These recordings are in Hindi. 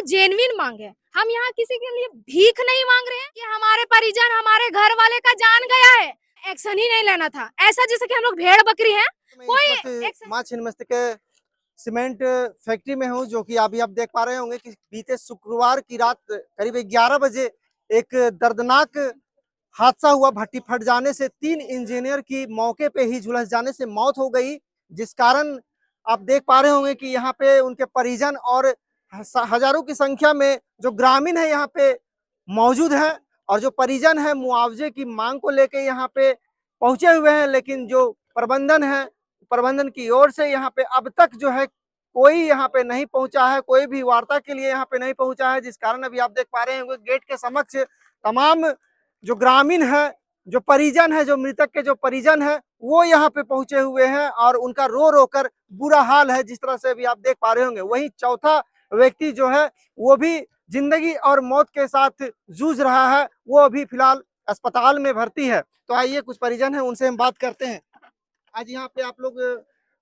जेन्युइन मांग है। हम यहाँ किसी के लिए भीख नहीं मांग रहे हैं कि हमारे परिजन हमारे घर वाले का जान गया है, एक्शन ही नहीं लेना था। ऐसा जैसे कि हम लोग भेड़ बकरी हैं। कोई एक्शन मां छिन्नमस्तिका के सीमेंट फैक्ट्री में हूँ, जो कि अभी आप देख पा रहे होंगे कि बीते शुक्रवार की रात करीब 11 बजे एक दर्दनाक हादसा हुआ। भट्टी फट जाने से 3 इंजीनियर की मौके पे ही झुलस जाने से मौत हो गई, जिस कारण आप देख पा रहे होंगे कि यहाँ पे उनके परिजन और हजारों की संख्या में जो ग्रामीण है यहाँ पे मौजूद है, और जो परिजन है मुआवजे की मांग को लेके यहाँ पे पहुंचे हुए हैं। लेकिन जो प्रबंधन है, प्रबंधन की ओर से यहाँ पे अब तक जो है कोई यहाँ पे नहीं पहुंचा है, कोई भी वार्ता के लिए यहाँ पे नहीं पहुंचा है, जिस कारण अभी आप देख पा रहे होंगे गेट के समक्ष तमाम जो ग्रामीण है, जो परिजन है, जो मृतक के जो परिजन है, वो यहाँ पे पहुंचे हुए हैं और उनका रो रो कर बुरा हाल है, जिस तरह से अभी आप देख पा रहे होंगे। वहीं चौथा व्यक्ति जो है वो भी जिंदगी और मौत के साथ जूझ रहा है, वो अभी फिलहाल अस्पताल में भर्ती है। तो आइए कुछ परिजन है उनसे हम बात करते हैं। आज यहाँ पे आप लोग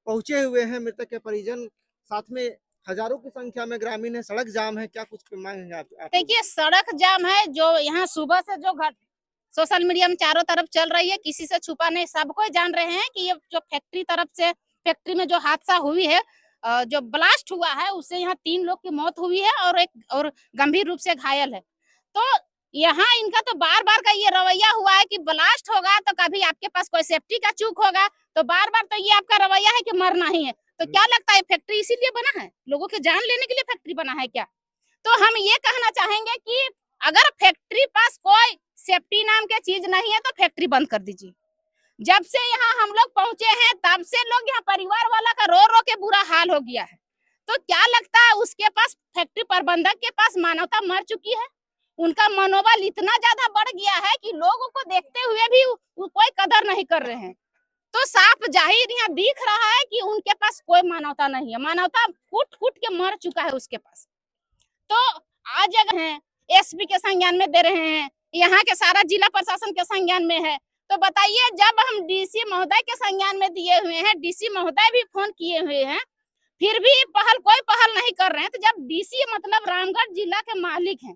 पहुंचे हुए हैं, मृतक के परिजन, साथ में हजारों की संख्या में ग्रामीण है, सड़क जाम है, क्या कुछ मांग है आप? देखिए, सड़क जाम है जो यहाँ सुबह से जो सोशल मीडिया में चारों तरफ चल रही है, किसी से छुपा नहीं, सबको जान रहे हैं कि ये जो फैक्ट्री में जो हादसा हुई है, जो ब्लास्ट हुआ है, उससे यहाँ 3 लोग की मौत हुई है और एक और गंभीर रूप से घायल है। तो यहाँ इनका तो बार बार का ये रवैया हुआ है कि ब्लास्ट होगा तो कभी आपके पास कोई सेफ्टी का चूक होगा, तो बार बार तो ये आपका रवैया है कि मरना ही है। तो क्या लगता है फैक्ट्री इसीलिए बना है, लोगों की जान लेने के लिए फैक्ट्री बना है क्या? तो हम ये कहना चाहेंगे कि अगर फैक्ट्री पास कोई सेफ्टी नाम की चीज नहीं है तो फैक्ट्री बंद कर दीजिए। जब से यहाँ हम लोग पहुंचे हैं तब से लोग यहाँ परिवार वाला का रो रो के बुरा हाल हो गया है। तो क्या लगता है उसके पास, फैक्ट्री प्रबंधक के पास मानवता मर चुकी है? उनका मनोबल इतना ज्यादा बढ़ गया है कि लोगों को देखते हुए भी कोई कदर नहीं कर रहे हैं। तो साफ जाहिर यहाँ दिख रहा है कि उनके पास कोई मानवता नहीं है, मानवता फूट फूट के मर चुका है उसके पास। तो आज अगर हैं एसपी के संज्ञान में दे रहे हैं, यहाँ के सारा जिला प्रशासन के संज्ञान में है, तो बताइए जब हम डीसी महोदय के संज्ञान में दिए हुए हैं, डीसी महोदय भी फोन किए हुए हैं, फिर भी कोई पहल नहीं कर रहे हैं। तो जब डीसी मतलब रामगढ़ जिला के मालिक हैं,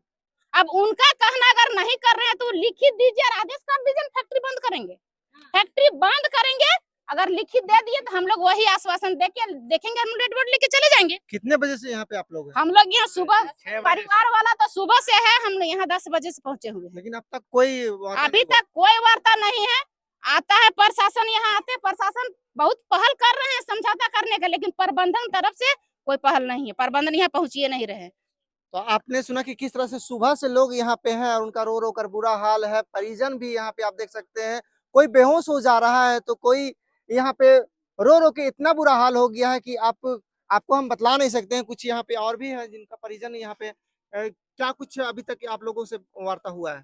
अब उनका कहना अगर नहीं कर रहे हैं तो लिखित दीजिए और आदेश कर दीजिए, फैक्ट्री बंद करेंगे। फैक्ट्री बंद करेंगे, अगर लिखित दे दिए तो हम लोग वही आश्वासन देखेंगे, हम रेड बोर्ड लेके चले जाएंगे। कितने बजे से यहाँ पे आप लोग हैं? हम लोग यहाँ सुबह, परिवार वाला तो सुबह से है, हम यहाँ 10 बजे से पहुंचे हुए हैं। लेकिन अब तक कोई अभी तक कोई वार्ता नहीं है। आता है प्रशासन, यहाँ आते प्रशासन बहुत पहल कर रहे हैं समझौता करने का, लेकिन प्रबंधन तरफ से कोई पहल नहीं है, प्रबंधन यहाँ पहुंचिए नहीं रहे। तो आपने सुना कि किस तरह से सुबह से लोग यहाँ पे हैं और उनका रो रो कर बुरा हाल है। परिजन भी यहाँ पे आप देख सकते हैं, कोई बेहोश हो जा रहा है तो कोई यहाँ पे रो रो के इतना बुरा हाल हो गया है कि आपको हम बतला नहीं सकते हैं। कुछ यहाँ पे और भी है जिनका परिजन यहाँ पे क्या कुछ अभी तक आप लोगों से वार्ता हुआ है?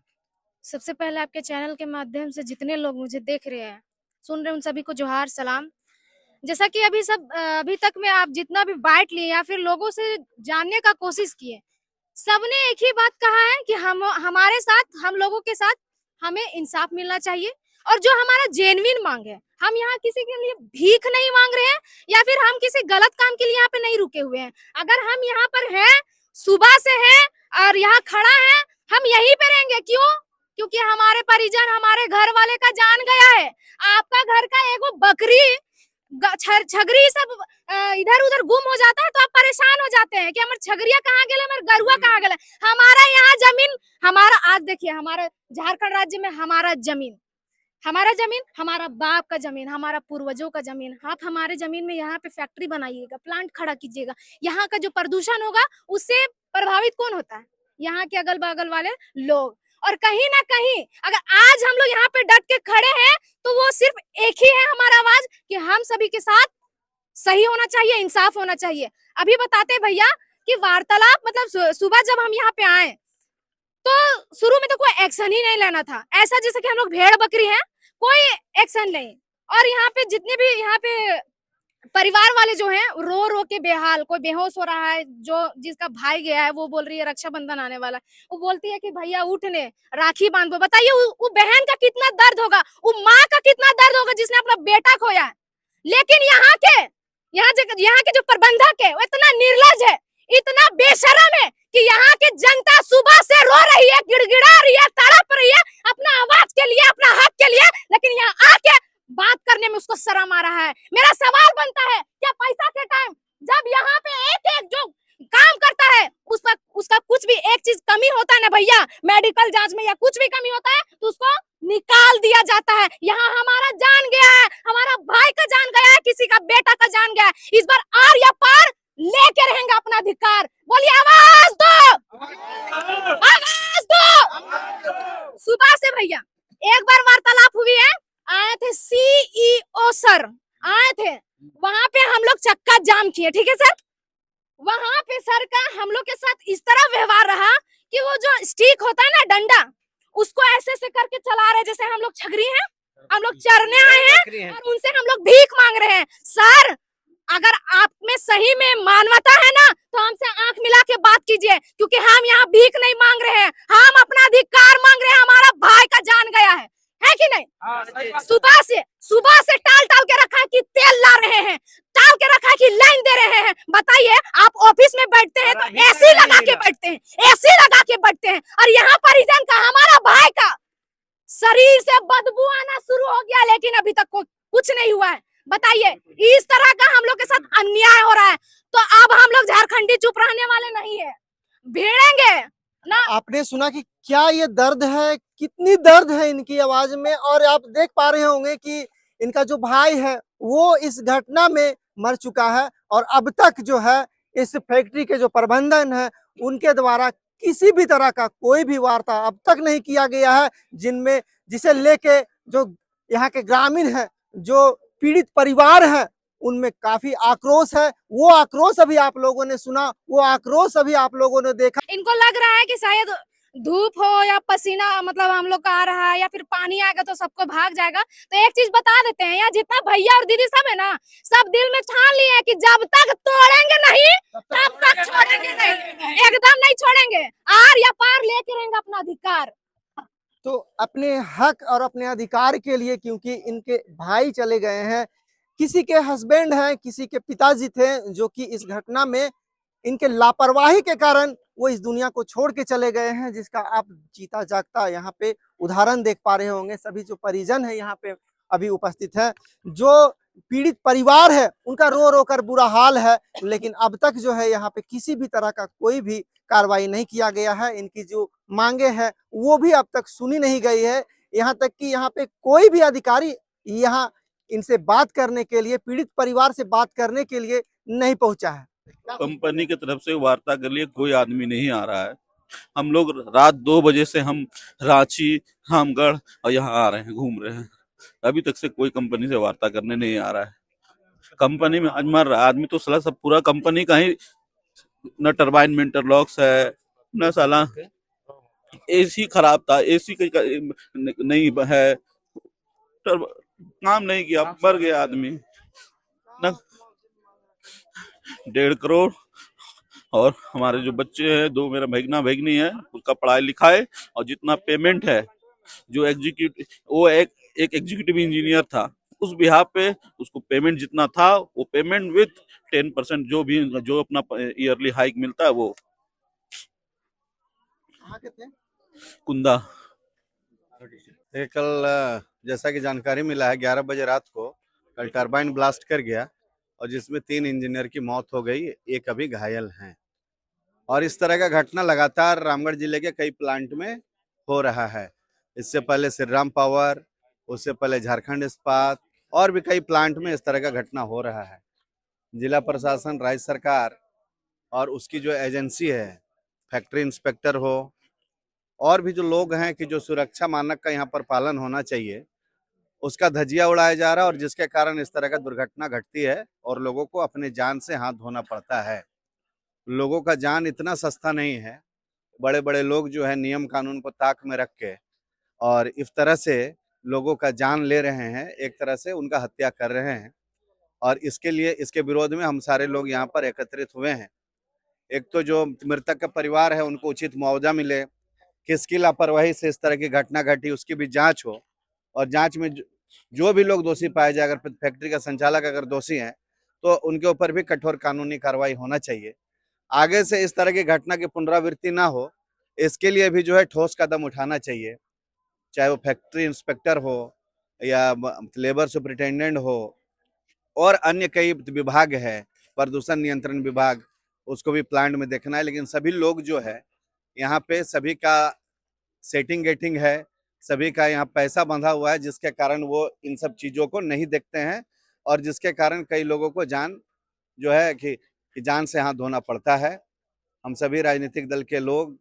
सबसे पहले आपके चैनल के माध्यम से जितने लोग मुझे देख रहे हैं, सुन रहे हैं, उन सभी को जोहार सलाम। जैसा कि अभी तक में आप जितना भी बाइट लिए या फिर लोगों से जानने का कोशिश किए, सबने एक ही बात कहा है कि हमारे साथ, हम लोगों के साथ हमें इंसाफ मिलना चाहिए और जो हमारा जेन्युइन मांग है। हम यहाँ किसी के लिए भीख नहीं मांग रहे हैं या फिर हम किसी गलत काम के लिए यहाँ पे नहीं रुके हुए हैं। अगर हम यहाँ पर हैं, सुबह से हैं और यहाँ खड़ा है, हम यहीं पे रहेंगे। क्यों? क्योंकि हमारे परिजन हमारे घर वाले का जान गया है। आपका घर का एगो बकरी छगरी सब इधर उधर गुम हो जाता है तो आप परेशान हो जाते हैं कि हमारे छगरिया कहाँ गए, हमारे गरुआ कहाँ गए। हमारा यहाँ जमीन, हमारा, आज देखिए हमारे झारखंड राज्य में हमारा जमीन, हमारा बाप का जमीन, हमारा पूर्वजों का जमीन, आप हमारे जमीन में यहाँ पे फैक्ट्री बनाइएगा, प्लांट खड़ा कीजिएगा। यहाँ का जो प्रदूषण होगा उससे प्रभावित कौन होता है? यहाँ के अगल बगल वाले लोग। और कहीं ना कहीं अगर आज हम लोग यहाँ पे डट के खड़े हैं तो वो सिर्फ एक ही है हमारा आवाज कि हम सभी के साथ सही होना चाहिए, इंसाफ होना चाहिए। अभी बताते भैया कि वार्तालाप मतलब सुबह जब हम यहाँ पे आए तो शुरू में तो कोई एक्शन ही नहीं लेना था, ऐसा जैसे कि हम लोग भेड़ बकरी हैं, कोई एक्शन नहीं। और यहाँ पे जितने भी यहाँ पे परिवार वाले जो हैं रो रो के बेहाल, कोई बेहोश हो रहा है, जो जिसका भाई गया है वो बोल रही है रक्षाबंधन आने वाला, वो बोलती है कि भैया उठने राखी बांध दो। बताइए वो बहन का कितना दर्द होगा, वो माँ का कितना दर्द होगा जिसने अपना बेटा खोया है। लेकिन यहाँ के जो प्रबंधक है वो इतना निर्लज है, इतना बेशरम है कि यहाँ की जनता सुबह से रो रही है, गिड़गिड़ा रही है, तड़प रही है अपना आवाज के लिए, अपना हक के लिए, लेकिन यहाँ आके बात करने में उसको शर्म आ रहा है। मेरा सवाल बनता है, क्या पैसा के टाइम जब यहाँ पे एक एक जो काम करता है उसका कुछ भी एक चीज कमी होता है ना भैया, मेडिकल जांच में या कुछ भी कमी होता है तो उसको निकाल दिया जाता है। यहाँ हमारा जान गया है, हमारा भाई का जान गया है, किसी का बेटा का जान गया है। इस बार आर या पार लेके रहेंगे अपना अधिकार। बोलिए आवाज दो, आवाज दो। सुबह से भैया एक बार वार्तालाप हुई है, आए थे सीईओ सर, आए थे, वहां पे हम लोग चक्का जाम किए, ठीक है सर। वहां पे सर का हम लोग के साथ इस तरह व्यवहार रहा कि वो जो स्टिक होता है ना, डंडा, उसको ऐसे ऐसे करके चला रहे जैसे हम लोग छगरी हैं, हम लोग चरने आए हैं और उनसे हम लोग भीख मांग रहे हैं। सर अगर आप में सही में मानवता है ना तो हमसे आंख मिला के बात कीजिए, क्योंकि हम यहाँ भीख नहीं मांग रहे हैं, हम अपना अधिकार मांग रहे हैं। हमारा भाई का जान गया है कि नहीं? सुबह से टाल टाल के रखा है कि तेल ला रहे हैं, टाल के रखा है कि लाइन दे रहे हैं। बताइए, आप ऑफिस में बैठते हैं तो एसी लगा के बैठते हैं, एसी लगा के बैठते हैं, और यहाँ परिजन का, हमारा भाई का शरीर से बदबू आना शुरू हो गया, लेकिन अभी तक कुछ नहीं हुआ है। बताइए, इस तरह का हम लोग के साथ अन्याय हो रहा है, तो अब हम लोग झारखंडी चुप रहने वाले नहीं है, भिड़ेंगे ना। आपने सुना कि क्या ये दर्द है, कितनी दर्द है इनकी आवाज में। और आप देख पा रहे होंगे कि इनका जो भाई है वो इस घटना में मर चुका है, और अब तक जो है इस फैक्ट्री के जो प्रबंधन है उनके द्वारा किसी भी तरह का कोई भी वार्ता अब तक नहीं किया गया है, जिसे लेके जो यहाँ के ग्रामीण है, जो पीड़ित परिवार है, उनमें काफी आक्रोश है। वो आक्रोश अभी आप लोगों ने सुना, वो आक्रोश अभी आप लोगों ने देखा। इनको लग रहा है कि शायद धूप हो या पसीना मतलब हम लोग का आ रहा है, या फिर पानी आएगा तो सबको भाग जाएगा। तो एक चीज बता देते हैं, यहाँ जितना भैया और दीदी सब है ना, सब दिल में ठान लिए हैं कि जब तक तोड़ेंगे नहीं तब तक छोड़ेंगे नहीं, एकदम नहीं छोड़ेंगे, आर या पार लेके रहेंगे अपना अधिकार। तो अपने हक और अपने अधिकार के लिए, क्योंकि इनके भाई चले गए हैं, किसी के हस्बैंड हैं, किसी के पिताजी थे जो कि इस घटना में इनके लापरवाही के कारण वो इस दुनिया को छोड़ के चले गए हैं, जिसका आप जीता जागता यहाँ पे उदाहरण देख पा रहे होंगे। सभी जो परिजन है यहाँ पे अभी उपस्थित है, जो पीड़ित परिवार है, उनका रो रो कर बुरा हाल है, लेकिन अब तक जो है यहाँ पे किसी भी तरह का कोई भी कार्रवाई नहीं किया गया है। इनकी जो मांगे हैं वो भी अब तक सुनी नहीं गई है। यहाँ तक कि यहाँ पे कोई भी अधिकारी यहाँ इनसे बात करने के लिए, पीड़ित परिवार से बात करने के लिए नहीं पहुंचा है। कंपनी की तरफ से वार्ता के लिए कोई आदमी नहीं आ रहा है। हम लोग रात 2 बजे से हम रांची, रामगढ़ और यहाँ आ रहे हैं, घूम रहे हैं, अभी तक से कोई कंपनी से वार्ता करने नहीं आ रहा है। कंपनी में आज मर रहा आदमी तो साला सब पूरा कंपनी का ही, न टरबाइन में इंटरलॉक्स है, न साला एसी खराब था, एसी नहीं है, काम नहीं किया, मर गया आदमी। न 1.5 करोड़, और हमारे जो बच्चे हैं, 2 मेरा भगना भगनी है, उसका पढ़ाई लिखाई और जितना पेमेंट है, जो एग्जीक्यूटिव, वो एक एग्जीक्यूटिव इंजीनियर था, उस बिहाफ पे उसको पेमेंट जितना था वो पेमेंट विद 10% जो अपना ईयरली हाइक मिलता है वो। कुंदा। कल जैसा कि जानकारी मिला है 11 बजे रात को कल टरबाइन ब्लास्ट कर गया, और जिसमें 3 इंजीनियर की मौत हो गई, एक अभी घायल हैं। और इस तरह का घटना लगातार रामगढ़ जिले के कई प्लांट में हो रहा है। इससे पहले श्री राम पावर, उससे पहले झारखंड इस्पात, और भी कई प्लांट में इस तरह का घटना हो रहा है। जिला प्रशासन, राज्य सरकार और उसकी जो एजेंसी है, फैक्ट्री इंस्पेक्टर हो, और भी जो लोग हैं कि जो सुरक्षा मानक का यहाँ पर पालन होना चाहिए, उसका धजिया उड़ाया जा रहा है, और जिसके कारण इस तरह का दुर्घटना घटती है और लोगों को अपने जान से हाथ धोना पड़ता है। लोगों का जान इतना सस्ता नहीं है। बड़े बड़े लोग जो है नियम कानून को ताक में रख के और इस तरह से लोगों का जान ले रहे हैं, एक तरह से उनका हत्या कर रहे हैं, और इसके लिए, इसके विरोध में हम सारे लोग यहाँ पर एकत्रित हुए हैं। एक तो जो मृतक का परिवार है उनको उचित मुआवजा मिले, किसकी लापरवाही से इस तरह की घटना घटी उसकी भी जांच हो, और जांच में जो भी लोग दोषी पाए जाए, अगर फैक्ट्री का संचालक अगर दोषी हैं तो उनके ऊपर भी कठोर कानूनी कार्रवाई होना चाहिए। आगे से इस तरह की घटना की पुनरावृत्ति ना हो, इसके लिए भी जो है ठोस कदम उठाना चाहिए। चाहे वो फैक्ट्री इंस्पेक्टर हो या लेबर सुपरिटेंडेंट हो और अन्य कई विभाग है, प्रदूषण नियंत्रण विभाग, उसको भी प्लांट में देखना है। लेकिन सभी लोग जो है यहाँ पे सभी का सेटिंग गेटिंग है, सभी का यहाँ पैसा बंधा हुआ है, जिसके कारण वो इन सब चीजों को नहीं देखते हैं और जिसके कारण कई लोगों को जान जो है कि जान से हाथ धोना पड़ता है। हम सभी राजनीतिक दल के लोग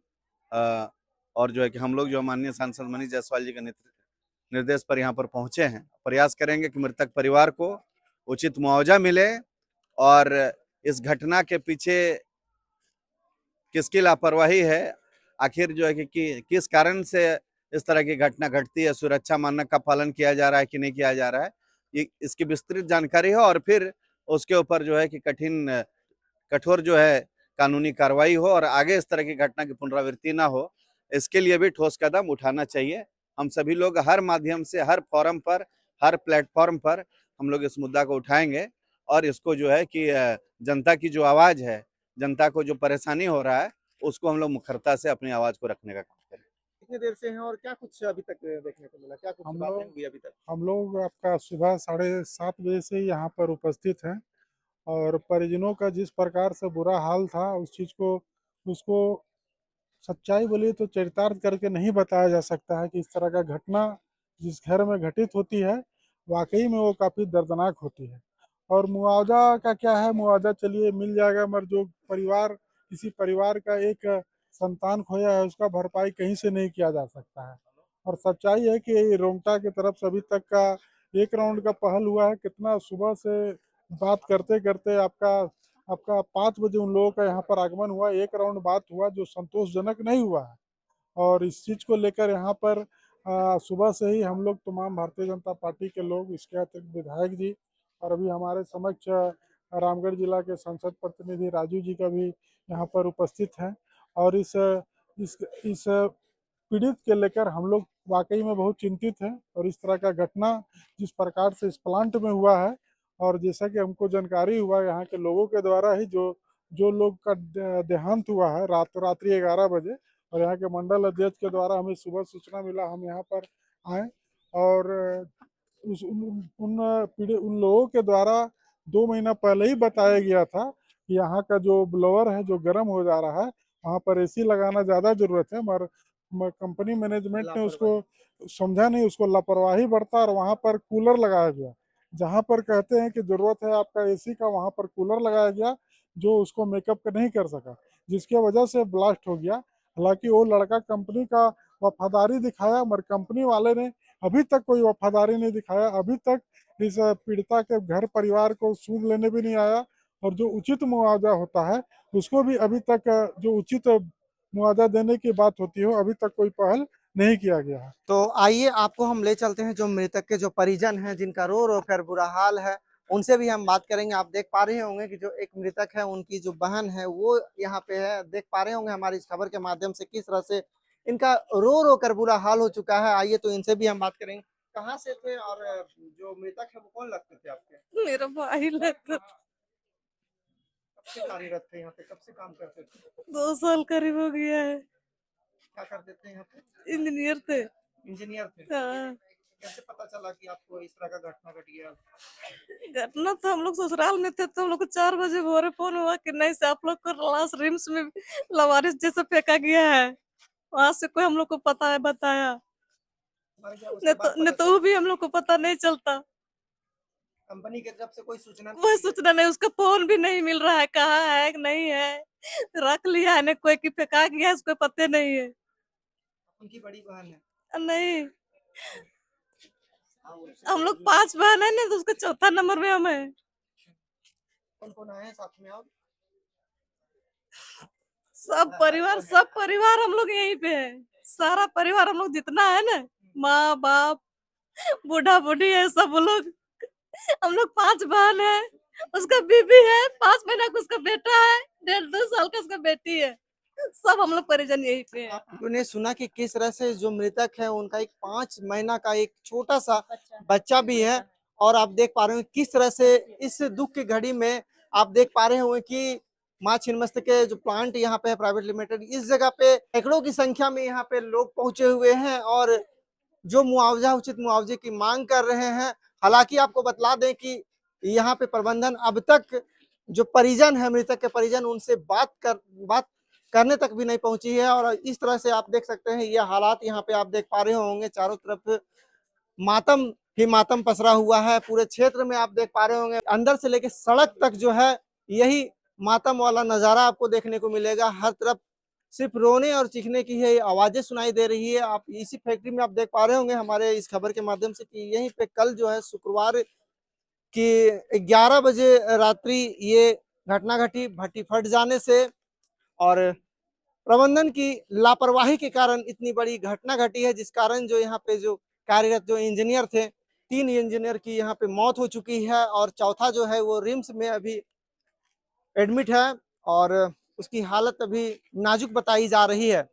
और जो है कि हम लोग जो माननीय सांसद मनीष जायसवाल जी के निर्देश पर यहाँ पर पहुंचे हैं, प्रयास करेंगे कि मृतक परिवार को उचित मुआवजा मिले और इस घटना के पीछे किसकी लापरवाही है, आखिर जो है कि किस कारण से इस तरह की घटना घटती है, सुरक्षा मानक का पालन किया जा रहा है कि नहीं किया जा रहा है, ये इसकी विस्तृत जानकारी हो और फिर उसके ऊपर जो है कि कठोर जो है कानूनी कार्रवाई हो और आगे इस तरह की घटना की पुनरावृत्ति ना हो, इसके लिए भी ठोस कदम उठाना चाहिए। हम सभी लोग हर माध्यम से, हर फोरम पर, हर प्लेटफॉर्म पर हम लोग इस मुद्दा को उठाएंगे और इसको जो है कि जनता की जो आवाज है, जनता को जो परेशानी हो रहा है, उसको हम लोग मुखरता से अपनी आवाज को रखने का काम करें। कितनी देर से हैं और क्या कुछ अभी तक देखने को मिला, क्या कुछ हम बातें लोग हुई अभी तक? हम लोग आपका सुबह 7:30 बजे से ही यहाँ पर उपस्थित हैं और परिजनों का जिस प्रकार से बुरा हाल था उस चीज़ को उसको सच्चाई बोलिए तो चरितार्थ करके नहीं बताया जा सकता है कि इस तरह का घटना जिस घर में घटित होती है वाकई में वो काफ़ी दर्दनाक होती है। और मुआवजा का क्या है, मुआवजा चलिए मिल जाएगा, मगर जो किसी परिवार का एक संतान खोया है उसका भरपाई कहीं से नहीं किया जा सकता है। और सच्चाई है कि रोंगटा की तरफ से अभी तक का एक राउंड का पहल हुआ है, कितना सुबह से बात करते करते आपका आपका 5 बजे उन लोगों का यहाँ पर आगमन हुआ, एक राउंड बात हुआ जो संतोषजनक नहीं हुआ है। और इस चीज़ को लेकर यहाँ पर सुबह से ही हम लोग तमाम भारतीय जनता पार्टी के लोग, इसके अतिरिक्त विधायक जी और अभी हमारे समक्ष रामगढ़ जिला के संसद प्रतिनिधि राजू जी का भी यहाँ पर उपस्थित हैं। और इस पीड़ित के लेकर हम लोग वाकई में बहुत चिंतित हैं। और इस तरह का घटना जिस प्रकार से इस प्लांट में हुआ है और जैसा कि हमको जानकारी हुआ यहाँ के लोगों के द्वारा ही जो लोग का देहांत हुआ है रात्रि 11 बजे, और यहाँ के मंडल अध्यक्ष के द्वारा हमें सुबह सूचना मिला, हम यहाँ पर आए और उन लोगों के द्वारा 2 महीना पहले ही बताया गया था कि यहाँ का जो ब्लोअर है जो गर्म हो जा रहा है वहाँ पर एसी लगाना ज़्यादा ज़रूरत है, मगर कंपनी मैनेजमेंट ने उसको समझा नहीं, उसको लापरवाही बरता और वहाँ पर कूलर लगाया गया। जहाँ पर कहते हैं कि ज़रूरत है आपका एसी का, वहाँ पर कूलर लगाया गया जो उसको मेकअप नहीं कर सका, जिसके वजह से ब्लास्ट हो गया। हालांकि वो लड़का कंपनी का वफादारी दिखाया, मगर कंपनी वाले ने अभी तक कोई वफादारी नहीं दिखाया। अभी तक इस पीड़िता के घर परिवार को सूद लेने भी नहीं आया और जो उचित मुआवजा होता है उसको भी अभी तक जो उचित मुआवजा देने की बात होती है अभी तक कोई पहल नहीं किया गया है। तो आइए आपको हम ले चलते हैं जो मृतक के जो परिजन हैं, जिनका रो रो कर बुरा हाल है, उनसे भी हम बात करेंगे। आप देख पा रहे होंगे कि जो एक मृतक है उनकी जो बहन है वो यहाँ पे है। देख पा रहे होंगे हमारी इस खबर के माध्यम से किस तरह से इनका रो रो कर बुरा हाल हो चुका है। आइए तो इनसे भी हम बात करेंगे। कहाँ से थे और जो मृतक है वो कौन लगते थे आपके? मेरा भाई लगता था। कब से कार्यरत थे यहाँ पे, कब से काम करते थे? 2 साल करीब हो गया है। क्या करते थे यहाँ पे? इंजीनियर थे। इंजीनियर थे। हाँ। कैसे पता चला कि आपको इस तरह का घटना घट गया? घटना तो हम लोग ससुराल में थे तो हम लोग को 4 बजे भोरे फोन हुआ कि नहीं से आप लोग को लाश रिम्स में लवारिस जैसे फेंका गया है। वहां से कोई हम लोग को पता है बताया, नहीं तो वो भी हम लोग को पता नहीं चलता। कंपनी की तरफ से कोई सूचना कोई सूचना नहीं, उसका फोन भी नहीं मिल रहा है, कहाँ है नहीं है, रख लिया है, नहीं कोई की फेंका गया है उसको पता नहीं है। उनकी बड़ी बहन है? नहीं, हम लोग 5 बहन है ना, तो उसका चौथा नंबर में हम है। कौन कौन आए साथ में? आप सब परिवार हम लोग यहीं पे है। सारा परिवार हम लोग जितना है ना, माँ बाप बूढ़ा बूढ़ी है सब लोग। हम लोग 5 बहन है, उसका बीबी है, 5 महीना का उसका बेटा है, 1.5-2 साल का उसका बेटी है। सब हम लोग परिजन यहीं पे है। आपने सुना कि किस तरह से जो मृतक है उनका एक 5 महीना का एक छोटा सा बच्चा भी है। और आप देख पा रहे हो किस तरह से इस दुख की घड़ी में आप देख पा रहे हो कि माँ छिन्नमस्तिके जो प्लांट यहाँ पे है प्राइवेट लिमिटेड, इस जगह पे सैकड़ों की संख्या में यहाँ पे लोग पहुंचे हुए हैं और जो मुआवजा उचित मुआवजे की मांग कर रहे हैं। हालांकि आपको बतला दें कि यहाँ पे प्रबंधन अब तक जो परिजन है, मृतक के परिजन, उनसे बात करने तक भी नहीं पहुंची है। और इस तरह से आप देख सकते हैं ये हालात यहाँ पे आप देख पा रहे होंगे, चारों तरफ मातम ही मातम पसरा हुआ है। पूरे क्षेत्र में आप देख पा रहे होंगे अंदर से लेके सड़क तक जो है यही मातम वाला नजारा आपको देखने को मिलेगा। हर तरफ सिर्फ रोने और चीखने की है आवाजें सुनाई दे रही है। आप इसी फैक्ट्री में आप देख पा रहे होंगे हमारे इस खबर के माध्यम से कि यहीं पे कल जो है शुक्रवार की 11 बजे रात्रि ये घटना घटी भट्टी फट जाने से। और प्रबंधन की लापरवाही के कारण इतनी बड़ी घटना घटी है, जिस कारण जो यहाँ पे जो कार्यरत जो इंजीनियर थे, 3 इंजीनियर की यहाँ पे मौत हो चुकी है और चौथा जो है वो रिम्स में अभी एडमिट है और उसकी हालत अभी नाजुक बताई जा रही है।